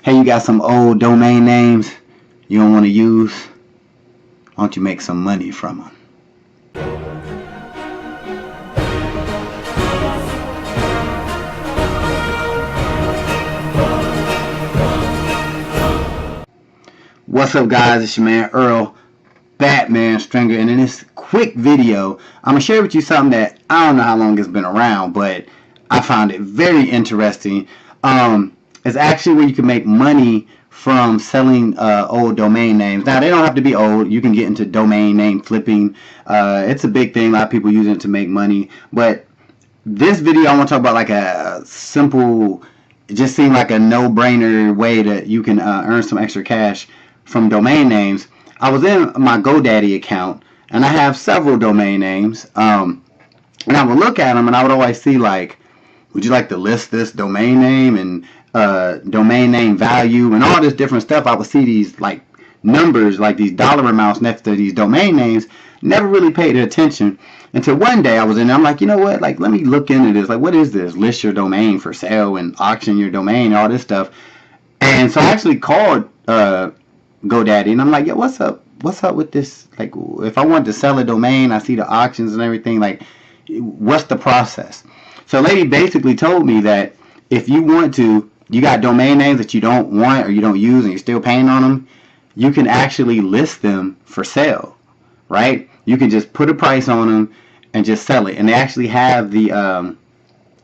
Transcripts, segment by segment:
Hey, you got some old domain names you don't want to use? Why don't you make some money from them? What's up, guys? It's your man Earl, Batman Stringer, and in this quick video, I'm gonna share with you something that I don't know how long it's been around, but I found it very interesting. It's actually where you can make money from selling old domain names. Now, they don't have to be old. You can get into domain name flipping. It's a big thing. A lot of people use it to make money. But this video, I want to talk about like a simple, it just seemed like a no-brainer way that you can earn some extra cash from domain names. I was in my GoDaddy account, and I have several domain names. And I would look at them, and I would always see like, would you like to list this domain name and domain name value and all this different stuff. I would see these like numbers, like these dollar amounts next to these domain names. Never really paid attention until one day I was in there. I'm like, you know what? Like, let me look into this. Like, what is this? List your domain for sale and auction your domain, all this stuff. And so I actually called GoDaddy, and I'm like, yo, what's up? What's up with this? Like, if I wanted to sell a domain, I see the auctions and everything. Like, what's the process? So a lady basically told me that if you want to, you got domain names that you don't want or you don't use and you're still paying on them, you can actually list them for sale, right? You can just put a price on them and just sell it. And they actually have the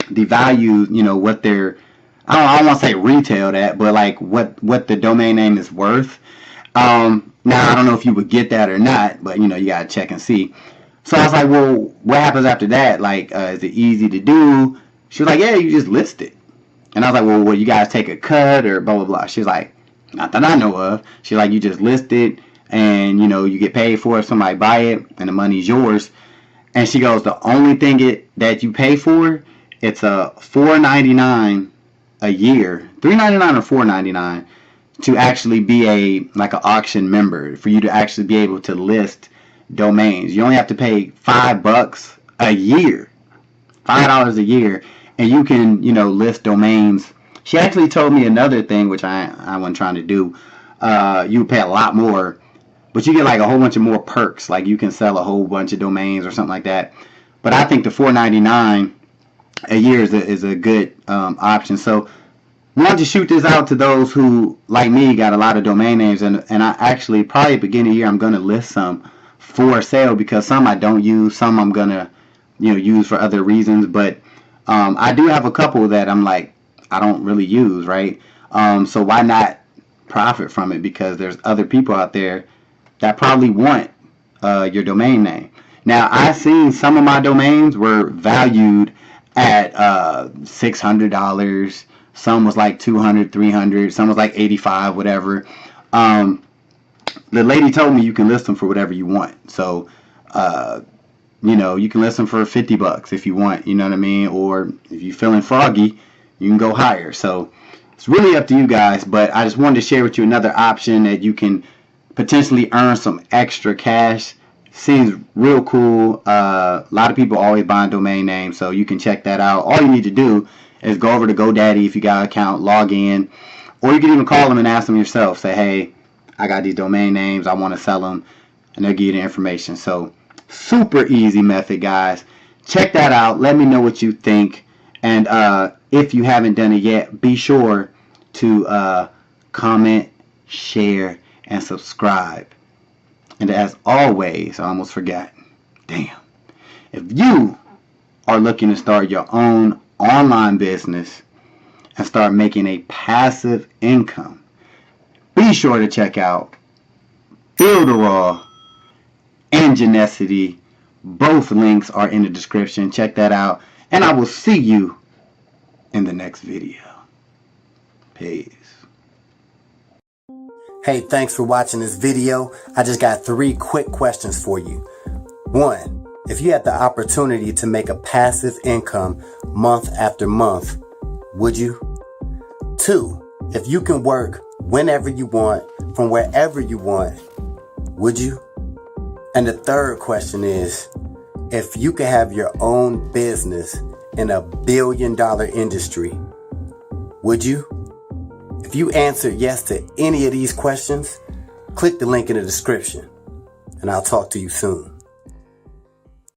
value, you know, what they're, I don't want to say retailed at, but like what the domain name is worth. Now, I don't know if you would get that or not, but you know, you got to check and see. So I was like, well, what happens after that? Like, is it easy to do? She was like, yeah, you just list it. And I was like, well, will you guys take a cut or blah, blah, blah? She's like, not that I know of. She's like, you just list it and, you know, you get paid for it. Somebody buy it and the money's yours. And she goes, the only thing that you pay for, it's a $4.99 a year, $3.99 or $4.99 to actually be like an auction member, for you to actually be able to list domains. You only have to pay $5 a year, $5 a year. And you can, you know, list domains. She actually told me another thing, which I wasn't trying to do. You pay a lot more, but you get like a whole bunch of more perks. Like you can sell a whole bunch of domains or something like that. But I think the $4.99 a year is a good option. So I wanted to shoot this out to those who, like me, got a lot of domain names. And I actually, probably at the beginning of the year, I'm going to list some for sale, because some I don't use. Some I'm going to, you know, use for other reasons. But I do have a couple that I'm like, I don't really use, right? So why not profit from it? Because there's other people out there that probably want your domain name. Now, I've seen some of my domains were valued at $600. Some was like $200, $300. Some was like $85, whatever. The lady told me you can list them for whatever you want. So, you know, you can list them for $50 if you want, you know what I mean? Or if you're feeling froggy, you can go higher. So it's really up to you guys, but I just wanted to share with you another option that you can potentially earn some extra cash. Seems real cool. A lot of people always buying domain names, so you can check that out. All you need to do is go over to GoDaddy if you got an account, log in, or you can even call them and ask them yourself. Say, hey, I got these domain names, I want to sell them, and they'll give you the information. So super easy method, guys. Check that out. Let me know what you think. And if you haven't done it yet, be sure to comment, share, and subscribe. And as always, I almost forgot. Damn. If you are looking to start your own online business and start making a passive income, be sure to check out Build a Raw and Genesity. Both links are in the description. Check that out. And I will see you in the next video. Peace. Hey, thanks for watching this video. I just got 3 quick questions for you. 1, if you had the opportunity to make a passive income month after month, would you? 2, if you can work whenever you want, from wherever you want, would you? And the 3rd question is, if you could have your own business in a $1 billion industry, would you? If you answered yes to any of these questions, click the link in the description, and I'll talk to you soon.